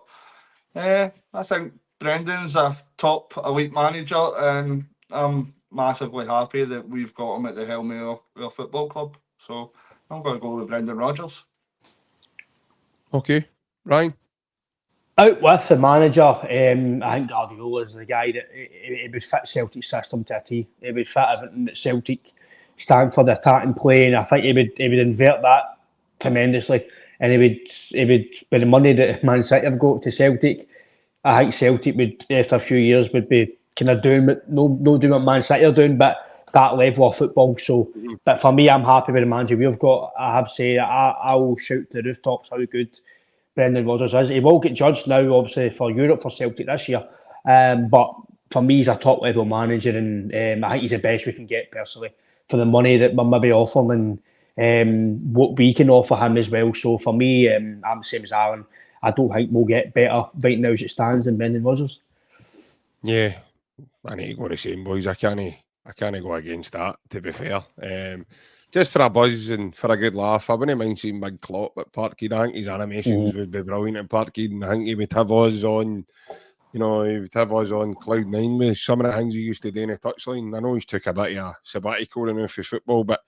I think Brendan's a top elite manager, and I'm massively happy that we've got him at the helm of our football club. So I'm going to go with Brendan Rodgers. Okay, Ryan. Out with the manager, I think Guardiola is the guy that he would fit Celtic's system to a T. He would fit everything that Celtic stand for, the attacking play, and I think he would invert that tremendously. And he would with the money that Man City have got to Celtic, I think Celtic would, after a few years, would be kind of doing what, no doing what Man City are doing, but that level of football. So, but for me, I'm happy with the manager we've got. I have to say, I will shout to the rooftops how good Brendan Rodgers is. He will get judged now, obviously, for Europe for Celtic this year. But for me, he's a top level manager, and I think he's the best we can get personally for the money that we're maybe offering and what we can offer him as well. So for me, I'm the same as Alan. I don't think we'll get better right now as it stands than Brendan Rodgers. Yeah, I need to go the same, boys. I can't go against that, to be fair. Just for a buzz and for a good laugh, I wouldn't mind seeing Big Klopp at Parkhead. I think his animations would be brilliant at Parkhead, and I think he would have us on, he would have us on cloud nine with some of the things he used to do in the touchline. I know he's took a bit of a sabbatical now for football, but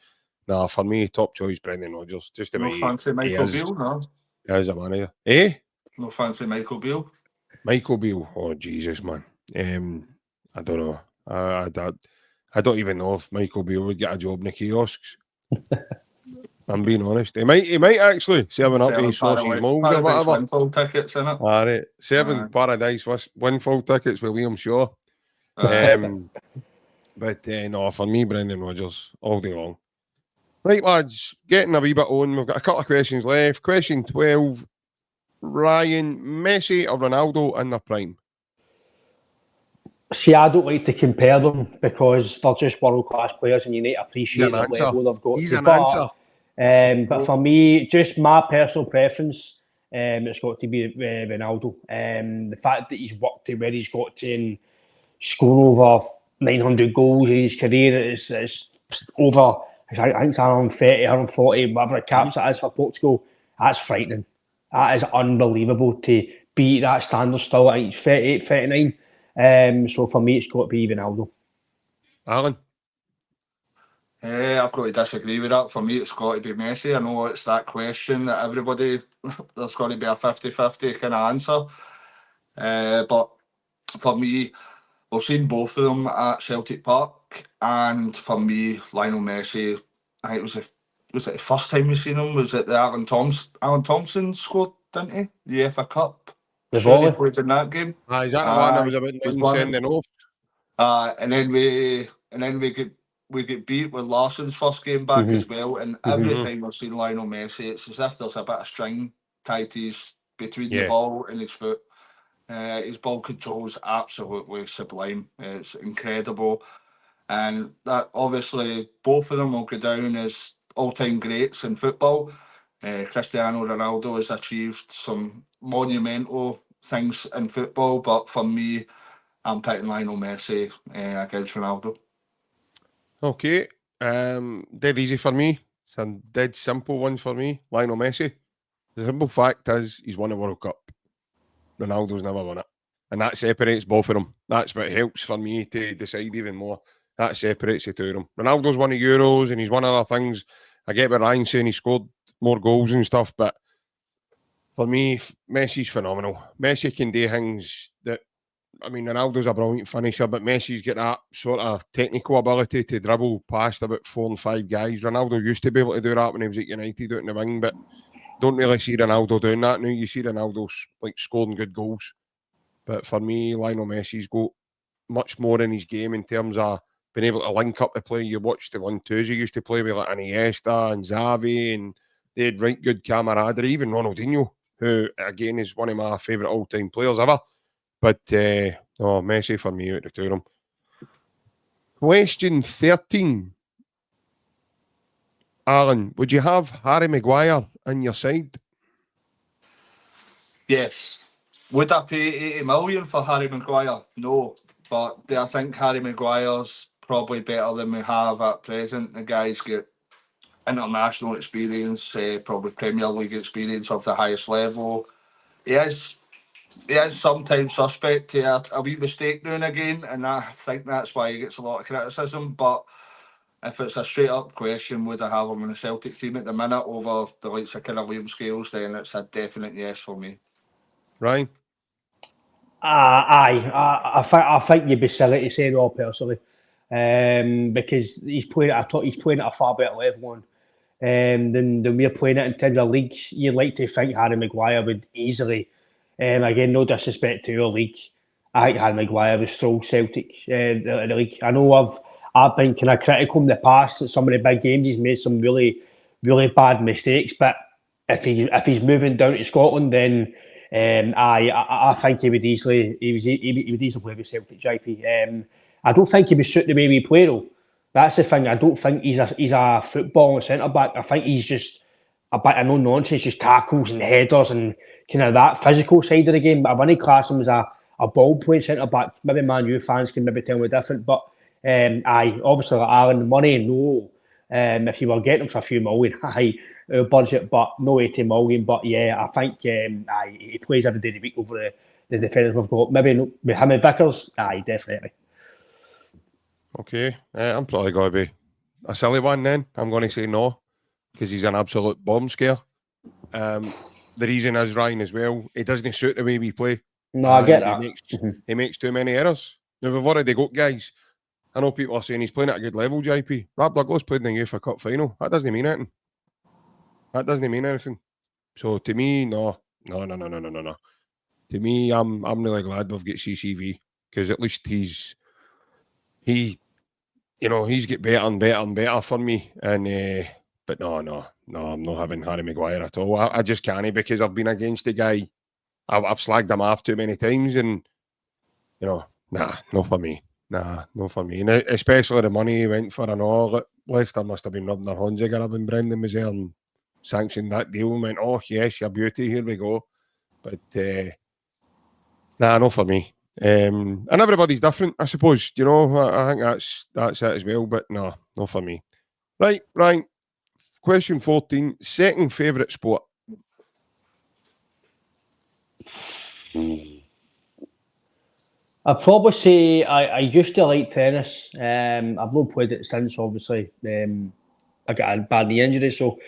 nah, for me, top choice Brendan Rodgers. Just no fancy Michael Beale, no. As a manager, eh? No fancy Michael Beale. Michael Beale, oh Jesus, man. I don't know. I don't even know if Michael Beale would get a job in the kiosks. I'm being honest. He might actually serving up his sausage molds or whatever. Windfall tickets, innit? All right, serving Paradise Windfall tickets with Liam Shaw. But no, for me, Brendan Rodgers all day long. Right, lads, getting a wee bit on. We've got a couple of questions left. Question 12. Ryan, Messi or Ronaldo in their prime? See, I don't like to compare them because they're just world-class players and you need to appreciate the level they've got. He's an answer. But for me, just my personal preference, it's got to be Ronaldo. The fact that he's worked to where he's got to and scored over 900 goals in his career is over, I think it's around 30, 140, whatever it caps it is for Portugal. That's frightening. That is unbelievable to beat that standard still. I think 38, 39. So for me, it's got to be Ronaldo. Alan? I've got to disagree with that. For me, it's got to be Messi. I know it's that question that everybody, there's got to be a 50-50 kind of answer. But for me, we've seen both of them at Celtic Park. And for me, Lionel Messi, I think was it the first time we seen him? Was it the Alan Thompson scored, didn't he? The FA Cup. The Sure, volley. he played in that game. Is that the one that was about 9 sending off? And then we get beat with Larsson's first game back as well. And every time I've seen Lionel Messi, it's as if there's a bit of string tied to his between the ball and his foot. His ball control is absolutely sublime. It's incredible. And that obviously both of them will go down as all-time greats in football. Cristiano Ronaldo has achieved some monumental things in football, but for me, I'm picking Lionel Messi against Ronaldo. Okay, dead easy for me. It's a dead simple one for me. Lionel Messi. The simple fact is he's won a World Cup. Ronaldo's never won it. And that separates both of them. That's what helps for me to decide even more. That separates the two of them. Ronaldo's won the Euros and he's won other things. I get what Ryan's saying, he scored more goals and stuff, but for me, Messi's phenomenal. Messi can do things that, I mean, Ronaldo's a brilliant finisher, but Messi's got that sort of technical ability to dribble past about 4 and 5 guys. Ronaldo used to be able to do that when he was at United out in the wing, but don't really see Ronaldo doing that now. You see Ronaldo like scoring good goals. But for me, Lionel Messi's got much more in his game in terms of being able to link up the play. You watch the 1-2s he used to play with, like Iniesta and Xavi, and they had right good camaraderie. Even Ronaldinho, who again is one of my favourite all-time players ever. But no, Messi for me out of the two of them. Question 13. Alan, would you have Harry Maguire on your side? Yes. Would I pay 80 million for Harry Maguire? No. But do I think Harry Maguire's probably better than we have at present? The guy's got international experience, probably Premier League experience of the highest level. He is sometimes suspect to a wee mistake now and again, and I think that's why he gets a lot of criticism. But if it's a straight up question, would I have him in the Celtic team at the minute over the likes of kind of Liam Scales, then it's a definite yes for me. Ryan? I think you'd be silly to say no personally, because he's playing at a far better level than we're playing it in terms of league. You'd like to think Harry Maguire would easily, again, no disrespect to your league, I think Harry Maguire would stroll Celtic the league. I know I've been kind of critical in the past at some of the big games. He's made some really, really bad mistakes, but if he's moving down to Scotland, then I think he would easily play with Celtic. JP. I don't think he would suit the way we play though. That's the thing. I don't think he's a football centre back. I think he's just a bit of no nonsense, just tackles and headers and kind of that physical side of the game. But I wouldn't class him as a ball playing centre back. Maybe Man U fans can maybe tell me different. But obviously like Aaron, the money, no. If you were getting him for a few million, budget, but no 80 million. But yeah, I think he plays every day of the week over the defenders we've got. Maybe with him and Vickers, definitely. Okay, I'm probably going to be a silly one then. I'm going to say no, because he's an absolute bomb scare. The reason is, Ryan, as well, he doesn't suit the way we play. No, I get that. He makes too many errors. Now, we've already got guys. I know people are saying he's playing at a good level, JP. Rob Douglas played in the UEFA Cup final. That doesn't mean anything. That doesn't mean anything. So to me, no. To me, I'm really glad we've got CCV, because at least he's get better and better and better for me. And but no, I'm not having Harry Maguire at all. I just can't, because I've been against the guy. I've slagged him off too many times, and not for me. Not for me. And especially the money he went for and all. Leicester must have been rubbing their hands together when Brendan was there and sanctioned that deal and went, oh yes, your beauty, here we go. But not for me. And everybody's different, I suppose. I think that's it as well. But no, not for me. Right, Ryan. Question 14. Second favourite sport? I'd probably say I used to like tennis. I've not played it since, obviously. I got a bad knee injury, so.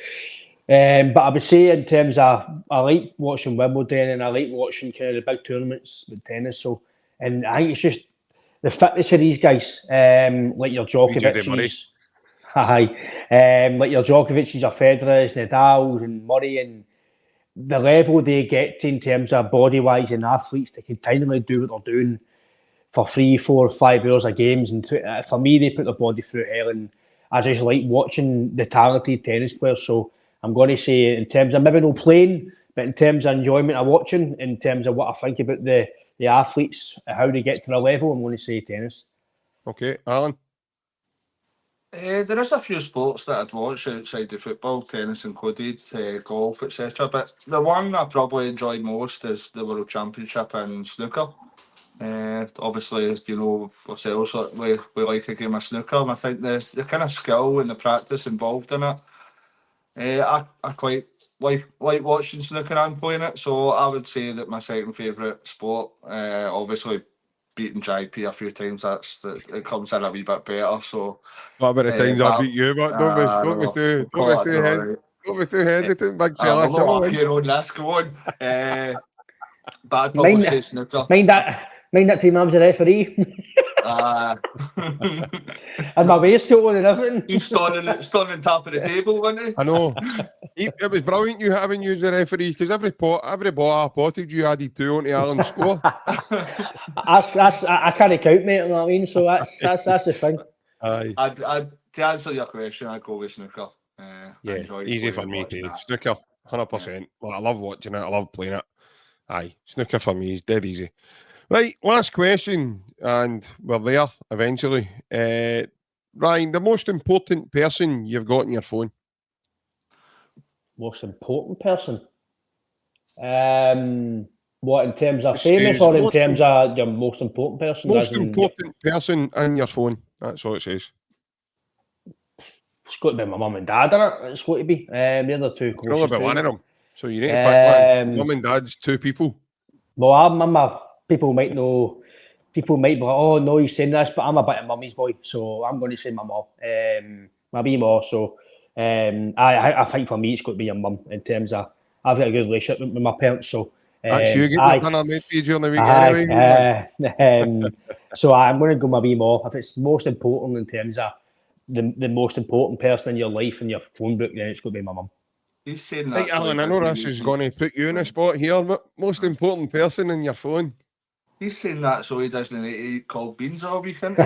But I would say in terms of, I like watching Wimbledon and I like watching kind of the big tournaments with tennis. So, and I think it's just the fitness of these guys, like your Djokovic's, like your Djokovic's, your Federer's, Nadal's, and Murray, and the level they get to in terms of body wise and athletes, they continually do what they're doing for 3, 4, 5 hours of games. And for me, they put their body through hell. And I just like watching the talented tennis players. So I'm going to say, in terms of maybe no playing, but in terms of enjoyment of watching, in terms of what I think about the athletes, how they get to the level, I'm going to say tennis. Okay, Alan? There is a few sports that I'd watch outside the football, tennis included, golf, etc. But the one I probably enjoy most is the World Championship in snooker. Obviously, ourselves, we like a game of snooker, and I think the kind of skill and the practice involved in it, I quite like watching snooker and playing it. So I would say that my second favourite sport, obviously beating JP a few times, it comes in a wee bit better. So what about the times I beat you? But don't be too hesitant, big fella. I'm not up here on this, come on. But I'd probably say snooker. Mind that time I was a referee. And my waistcoat and everything. He's standing on top of the table, wasn't he? I know. It was brilliant you having you as a referee, because every ball I potted, you added 2 onto Alan's score. I can't count, mate. You know what I mean? So that's the thing. To answer your question, I'd go with snooker. Easy for me too. Snooker, 100%. Well, I love watching it. I love playing it. Aye, snooker for me is dead easy. Right, last question, and we're there eventually. Ryan, the most important person you've got on your phone? Most important person? What, in terms of famous, or in terms of your most important person? Most important person in your phone. That's all it says. It's got to be my mum and dad, innit? It's got to be. They're the two You can only closest be to one me. of them. So you need to pick one. Um, Mum and dad's two people. Well, people might be like, oh no, he's saying this, but I'm a bit of mummy's boy, so I'm going to say my mum, my wee mum. So I think for me, it's got to be your mum in terms of I've got a good relationship with my parents. So That's you getting aye, your dinner made for you during the week anyway. so I'm going to go my wee mum. If it's most important in terms of the most important person in your life in your phone book, then it's going to be my mum. He's saying that. Right, Alan, I know this is going to put you in a spot here, but most important person in your phone. He's saying that so he doesn't need to eat cold beans all weekend.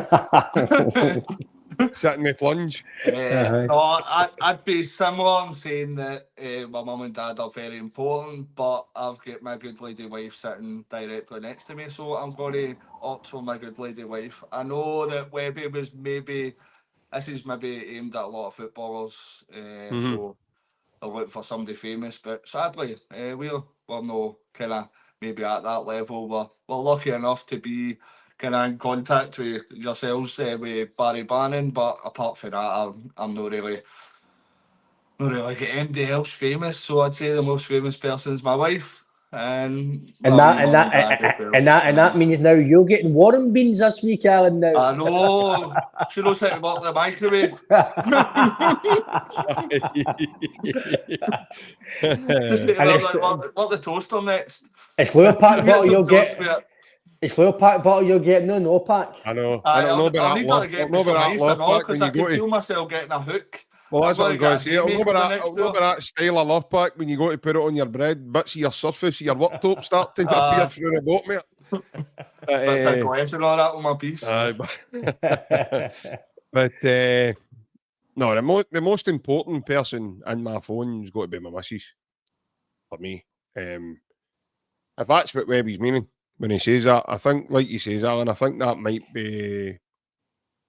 Sitting with plunge. No, I'd be similar in saying that my mum and dad are very important, but I've got my good lady wife sitting directly next to me, so I'm going to opt for my good lady wife. I know that Webby was this is maybe aimed at a lot of footballers, so they're looking for somebody famous, but sadly, we're no kind of maybe at that level. We're lucky enough to be kind of in contact with yourselves with Barry Bannon, but apart from that, I'm not really getting anybody else famous. So I'd say the most famous person is my wife and my mum and dad as well. And that means now you're getting warm beans this week, Alan. Now I know. She knows how to work the microwave. Just what the toaster next. It's flour pack bottle you'll Toast get. It's flour pack bottle you'll get. No pack. I know. I'll know about need that. her to get I'll me know some about ice that and all, love pack because when I you go can to. feel myself getting a hook. Well, that's what I was going to say. I'll know about that style of love pack when you go to put it on your bread. Bits of your surface, your worktop start to appear through the boat, mate. That's a glass and all that on my piece. But no, the most important person in my phone's got to be my missus for me. If that's what Webby's meaning when he says that, I think, like he says, Alan, I think that might be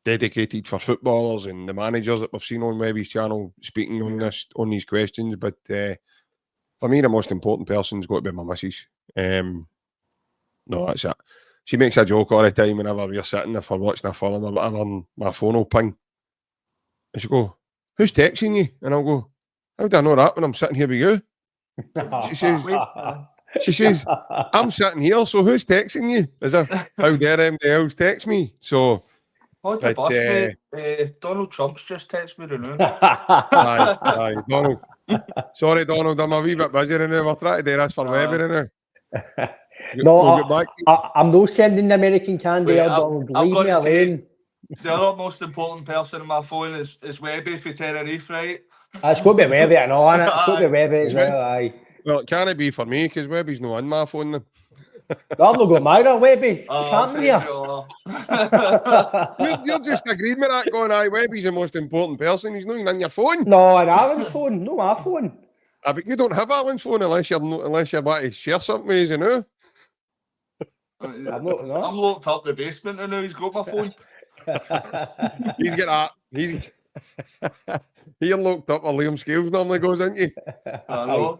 dedicated for footballers and the managers that we've seen on Webby's channel speaking on these questions. But for me, the most important person's got to be my missus. No, that's it. She makes a joke all the time whenever we're sitting, if we're watching a film or whatever, and my phone will ping. And she'll go, "Who's texting you?" And I'll go, "How do I know that when I'm sitting here with you?" She says, "I'm sitting here, so who's texting you?" As if, how dare anybody else text me? So, hold your bus, mate. Donald Trump's just texted me now. aye, Donald. Sorry, Donald, I'm a wee bit busy now. We're trying to do this for Webby now. No, I'm not sending the American candy. Donald, leave me alone. The other most important person in my phone is Webby for Tenerife, right? It's got to be Webby, I know, innit? It's got to be Webby as well, aye. Well, it can't be for me, because Webby's not on my phone then. No, I've not got married, Webby. What's happening here? You're just agreeing with that, going, aye, Webby's the most important person. He's not even on your phone. No, on Alan's phone, no my phone. But you don't have Alan's phone unless you're about to share something with us, you know? I'm locked up the basement and now he's got my phone. He's got that. He's locked up where Liam Scales normally goes, isn't he? I know.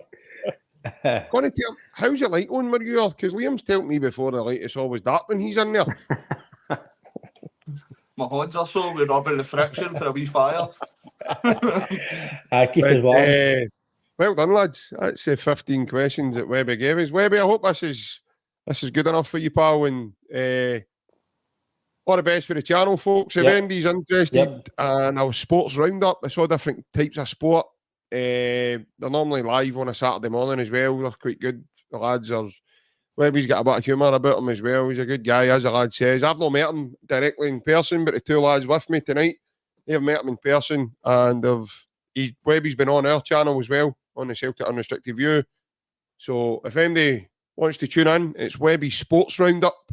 Gonna tell, how's your light on where you are? Because Liam's told me before the light is always dark when he's in there. My hands are so we're rubbing the friction for a wee fire. I keep it warm. Well done, lads. That's 15 questions that Webby gave us. Webby, I hope this is good enough for you, pal. And all the best for the channel, folks. If anybody's interested, and our sports roundup, I saw different types of sport. They're normally live on a Saturday morning as well. They're quite good. The lads are. Webby's got a bit of humour about him as well. He's a good guy, as the lad says. I've not met him directly in person, but the two lads with me tonight, they've met him in person, and Webby's been on our channel as well, on the Celtic Unrestricted View. So if anybody wants to tune in, it's Webby's Sports Roundup.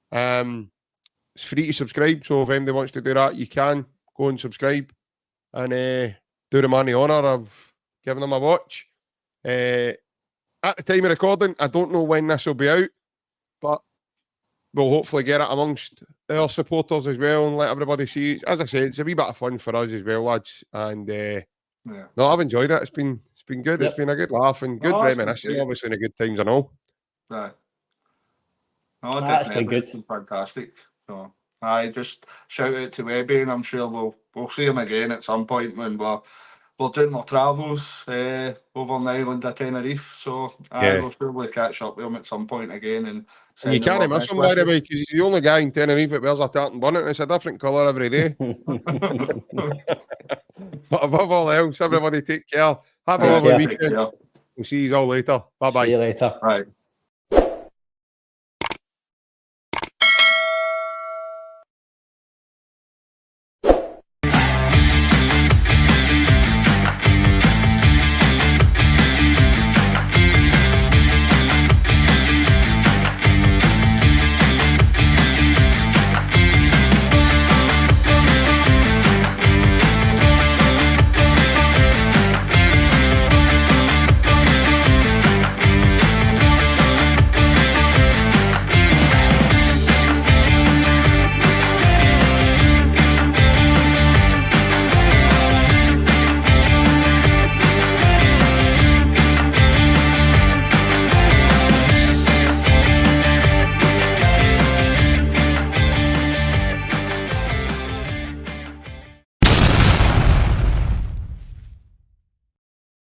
It's free to subscribe, so if anybody wants to do that, you can go and subscribe and do the man the honour of giving them a watch. At the time of recording, I don't know when this will be out, but we'll hopefully get it amongst our supporters as well and let everybody see it. As I said, it's a wee bit of fun for us as well, lads. And no, I've enjoyed it. It's been good. It's been a good laugh and good reminiscing, obviously, and the good times and all. Right. Oh, That's been good. It's been fantastic. So Aye, just shout out to Webby, and I'm sure we'll see him again at some point when we're doing our travels over on the island of Tenerife. So Yeah. we'll probably catch up with him at some point again and And you send him can't our miss best him, by the way, wishes. because he's the only guy in Tenerife that wears a tartan bonnet and it's a different colour every day. But above all else, everybody take care. Have a Take lovely care. Take weekend. care. We'll see you all later. Bye-bye. See you later. Right.